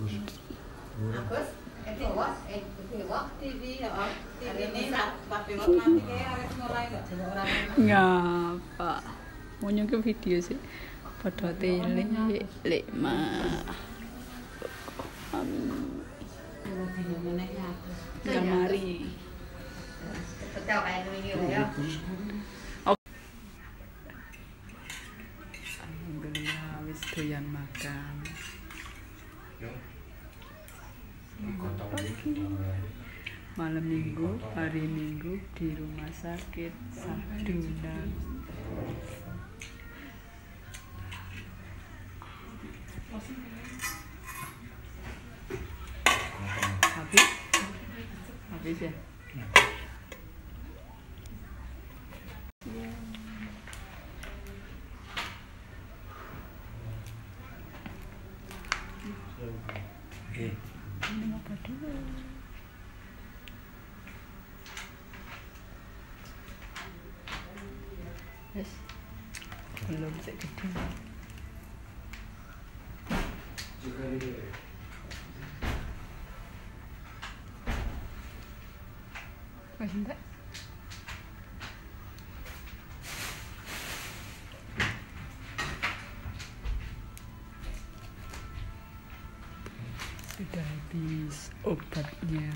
Agus, TV ya, TV ini tapi nanti kayak harus mulai nggak coba orang. Ngapa? Mau nyungke video sih. Pada tele lek mah. Gamari. Betul kayak ini ya. Alhamdulillah wis doyan makan. Pagi. Malam minggu, hari minggu di rumah sakit Saduna. Habis ya? Minum apa dulu? Yes. Belum segede. Wes entek. Sudah habis obatnya.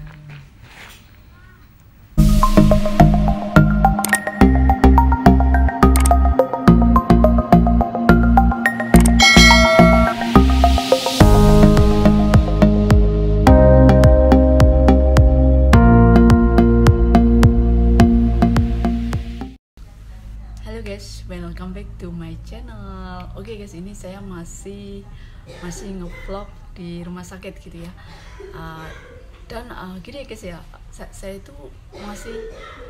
Halo guys, welcome back to my channel. Oke guys, ini saya masih ngevlog di rumah sakit gitu ya. Dan gini ya guys ya, saya itu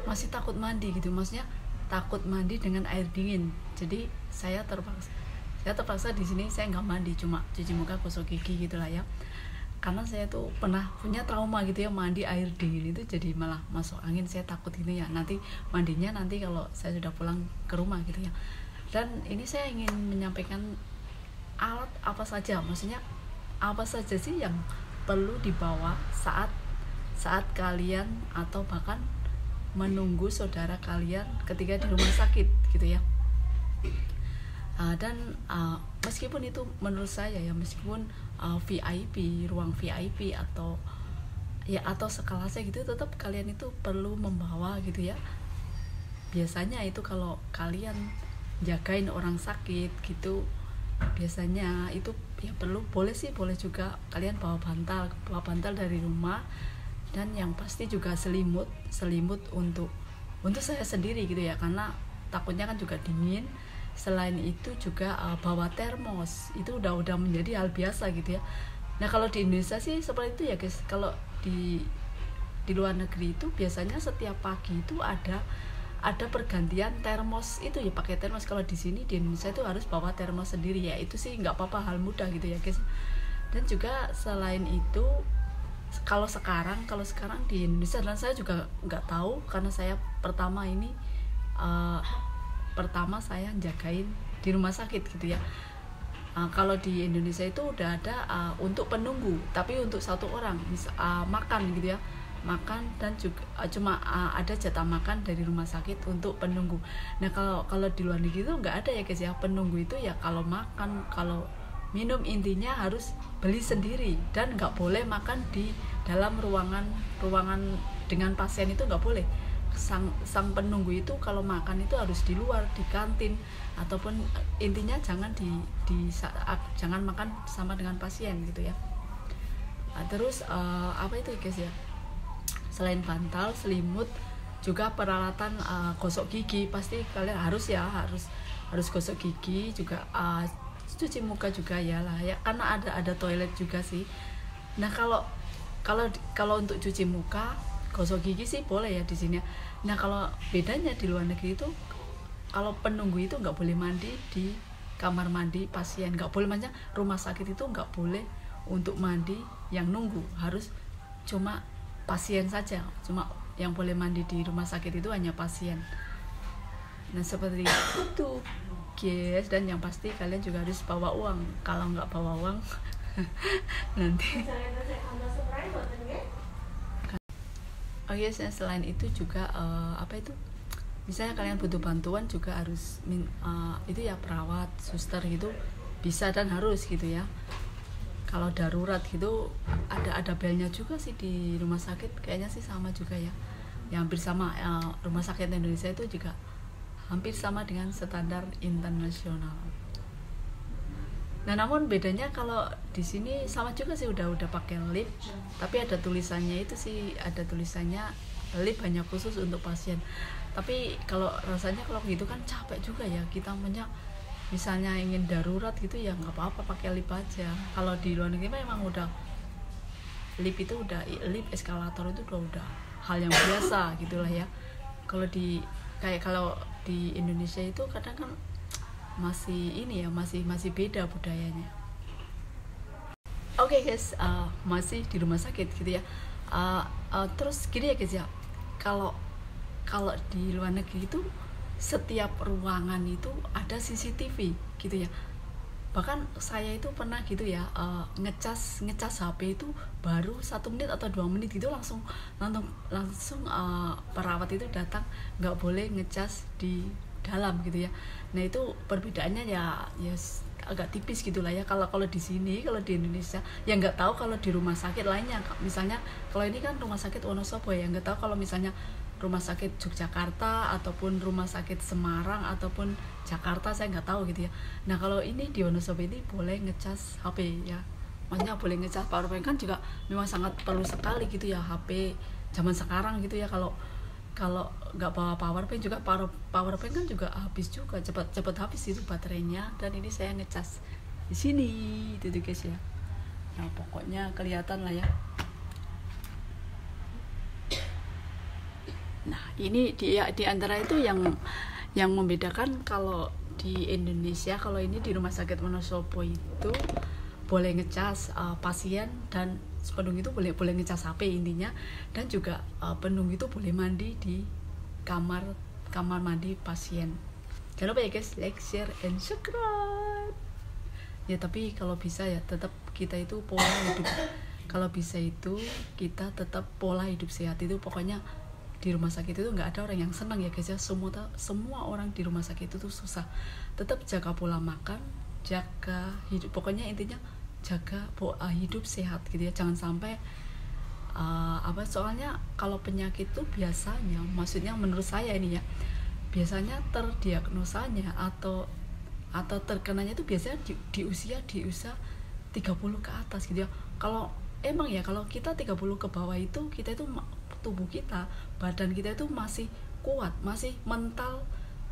masih takut mandi gitu, maksudnya takut mandi dengan air dingin. Jadi saya terpaksa di sini saya nggak mandi, cuma cuci muka, gosok gigi gitulah ya. Karena saya tuh pernah punya trauma gitu ya, mandi air dingin itu jadi malah masuk angin. Saya takut gitu ya, nanti mandinya nanti kalau saya sudah pulang ke rumah gitu ya. Dan ini saya ingin menyampaikan alat apa saja, maksudnya apa saja sih yang perlu dibawa saat kalian atau bahkan menunggu saudara kalian ketika di rumah sakit gitu ya. Dan meskipun itu menurut saya ya, meskipun VIP, ruang VIP atau sekelasnya gitu, tetap kalian itu perlu membawa gitu ya. Biasanya itu kalau kalian jagain orang sakit gitu, biasanya itu ya boleh juga kalian bawa bantal dari rumah. Dan yang pasti juga selimut untuk saya sendiri gitu ya, karena takutnya kan juga dingin. Selain itu juga bawa termos, itu udah menjadi hal biasa gitu ya. Nah kalau di Indonesia sih seperti itu ya guys. Kalau di luar negeri itu biasanya setiap pagi itu ada pergantian termos itu ya, pakai termos. Kalau di sini di Indonesia itu harus bawa termos sendiri ya. Itu sih nggak apa-apa, hal mudah gitu ya guys. Dan juga selain itu kalau sekarang di Indonesia, dan saya juga nggak tahu karena saya pertama saya jagain di rumah sakit gitu ya. Kalau di Indonesia itu udah ada untuk penunggu, tapi untuk satu orang makan gitu ya, makan. Dan juga cuma ada jatah makan dari rumah sakit untuk penunggu. Nah kalau di luar negeri itu nggak ada ya guys ya, penunggu itu ya kalau makan, kalau minum intinya harus beli sendiri. Dan nggak boleh makan di dalam ruangan dengan pasien, itu nggak boleh. Sang penunggu itu kalau makan itu harus di luar, di kantin, ataupun intinya jangan jangan makan sama dengan pasien gitu ya. Terus apa itu guys ya, selain bantal, selimut, juga peralatan gosok gigi. Pasti kalian harus gosok gigi juga, cuci muka juga ya lah ya, karena ada toilet juga sih. Nah kalau untuk cuci muka, gosok gigi sih boleh ya di sini. Nah kalau bedanya di luar negeri itu, kalau penunggu itu nggak boleh mandi di kamar mandi pasien, nggak boleh. Maksudnya rumah sakit itu nggak boleh untuk mandi yang nunggu, harus cuma pasien saja. Cuma yang boleh mandi di rumah sakit itu hanya pasien. Nah seperti itu guys. Dan yang pasti kalian juga harus bawa uang. Kalau nggak bawa uang nanti. Oh yes, selain itu juga apa itu, misalnya kalian butuh bantuan juga harus itu ya, perawat, suster gitu bisa dan harus gitu ya. Kalau darurat gitu ada belnya juga sih di rumah sakit, kayaknya sih sama juga ya, yang hampir sama. Rumah sakit Indonesia itu juga hampir sama dengan standar internasional. Nah, namun bedanya kalau di sini sama juga sih, udah pakai lip, tapi ada tulisannya itu sih, ada tulisannya lip hanya khusus untuk pasien. Tapi kalau rasanya kalau gitu kan capek juga ya, kita misalnya ingin darurat gitu ya nggak apa-apa pakai lip aja. Kalau di luar negeri memang udah lip itu udah, lip eskalator itu udah hal yang biasa gitulah ya. Kalau di Indonesia itu kadang kan masih ini ya, masih beda budayanya. Oke guys, masih di rumah sakit gitu ya. Terus gini ya guys ya, kalau di luar negeri itu setiap ruangan itu ada CCTV gitu ya. Bahkan saya itu pernah gitu ya, ngecas HP itu baru 1 menit atau 2 menit gitu langsung perawat itu datang, nggak boleh ngecas di dalam gitu ya. Nah itu perbedaannya ya agak tipis gitulah ya. Kalau di sini, kalau di Indonesia ya nggak tahu kalau di rumah sakit lainnya. Misalnya kalau ini kan rumah sakit Wonosobo ya, nggak tahu kalau misalnya rumah sakit Yogyakarta ataupun rumah sakit Semarang ataupun Jakarta, saya nggak tahu gitu ya. Nah kalau ini di Wonosobo ini boleh ngecas HP ya, maksudnya boleh ngecas powerbank, kan juga memang sangat perlu sekali gitu ya HP zaman sekarang gitu ya. Kalau nggak bawa powerbank juga, powerbank kan juga habis juga, cepat habis itu baterainya. Dan ini saya ngecas di sini itu tuh guys ya. Nah pokoknya kelihatan lah ya. Nah ini di antara itu yang membedakan. Kalau di Indonesia, kalau ini di rumah sakit Wonosobo itu boleh ngecas pasien, dan penunggu itu boleh ngecas HP intinya. Dan juga penunggu itu boleh mandi di kamar mandi pasien. Jangan lupa ya guys, like, share, and subscribe ya. Tapi kalau bisa ya tetap kita itu pola hidup, kalau bisa itu kita tetap pola hidup sehat. Itu pokoknya di rumah sakit itu nggak ada orang yang senang ya guys ya. Semua orang di rumah sakit itu tuh susah. Tetap jaga pola makan, jaga hidup, pokoknya intinya jaga hidup sehat gitu ya. Jangan sampai soalnya kalau penyakit itu biasanya, maksudnya menurut saya ini ya, biasanya terdiagnosanya atau terkenanya itu biasanya di usia 30 ke atas gitu ya. Kalau emang ya, kalau kita 30 ke bawah itu kita itu tubuh kita, badan kita itu masih kuat, masih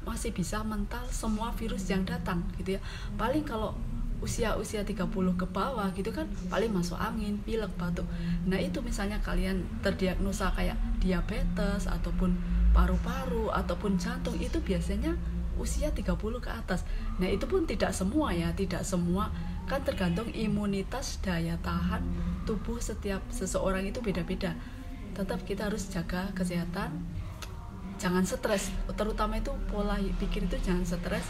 masih bisa mental semua virus yang datang gitu ya. Paling kalau usia 30 ke bawah gitu kan paling masuk angin, pilek, batuk. Nah itu misalnya kalian terdiagnosa kayak diabetes ataupun paru-paru ataupun jantung, itu biasanya usia 30 ke atas. Nah itu pun tidak semua ya, tidak semua, kan tergantung imunitas, daya tahan tubuh setiap seseorang itu beda-beda. Tetap kita harus jaga kesehatan, jangan stres, terutama itu pola pikir itu jangan stres.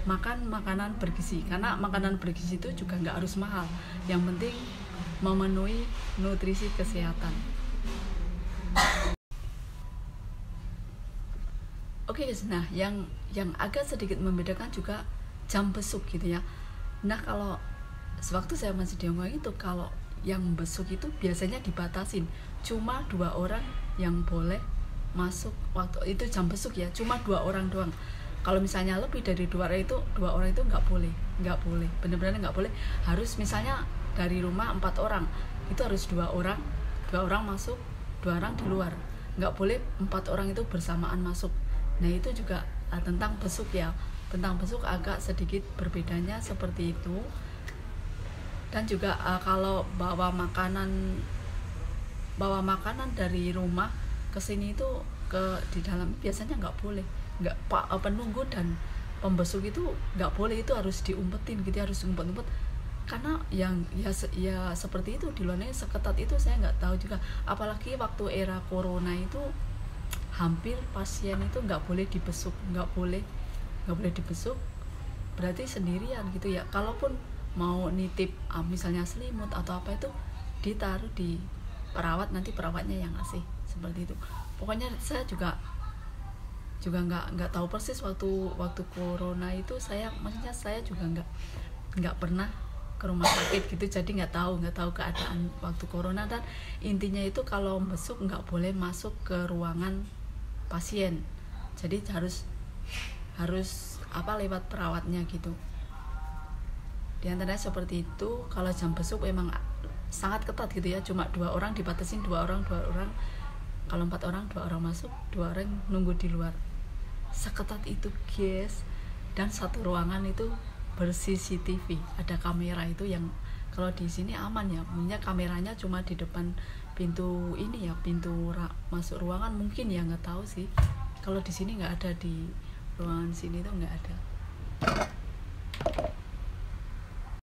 Makan makanan bergizi, karena makanan bergizi itu juga nggak harus mahal, yang penting memenuhi nutrisi kesehatan. Oke guys, nah yang agak sedikit membedakan juga jam besuk gitu ya. Nah kalau sewaktu saya masih di Hongkong itu, kalau yang besuk itu biasanya dibatasin, cuma 2 orang yang boleh masuk waktu itu jam besuk ya, cuma 2 orang doang. Kalau misalnya lebih dari 2 orang itu nggak boleh, benar-benar nggak boleh. Harus misalnya dari rumah 4 orang, itu harus 2 orang masuk, 2 orang di luar. Nggak boleh 4 orang itu bersamaan masuk. Nah itu juga tentang besuk ya, tentang besuk agak sedikit berbedanya seperti itu. Dan juga kalau bawa makanan dari rumah ke sini itu di dalam biasanya nggak boleh. Nggak, penunggu dan pembesuk itu nggak boleh, itu harus diumpetin gitu, harus umpet-umpet. Karena ya seperti itu di luarnya seketat itu, saya nggak tahu juga. Apalagi waktu era corona itu hampir pasien itu nggak boleh dibesuk, nggak boleh dibesuk, berarti sendirian gitu ya. Kalaupun mau nitip misalnya selimut atau apa itu ditaruh di perawat, nanti perawatnya yang ngasih seperti itu. Pokoknya saya juga nggak tahu persis waktu corona itu, maksudnya saya juga nggak pernah ke rumah sakit gitu, jadi nggak tahu keadaan waktu corona. Dan intinya itu kalau besuk nggak boleh masuk ke ruangan pasien, jadi harus lewat perawatnya gitu. Di antaranya seperti itu. Kalau jam besuk memang sangat ketat gitu ya, cuma 2 orang, dibatasin 2 orang. Kalau 4 orang, 2 orang masuk, 2 orang nunggu di luar. Seketat itu guys. Dan satu ruangan itu ber-CCTV, ada kamera itu yang kalau di sini aman ya, punya kameranya cuma di depan pintu ini ya, pintu masuk ruangan mungkin ya, nggak tahu sih. Kalau di sini nggak ada, di ruangan sini tuh nggak ada.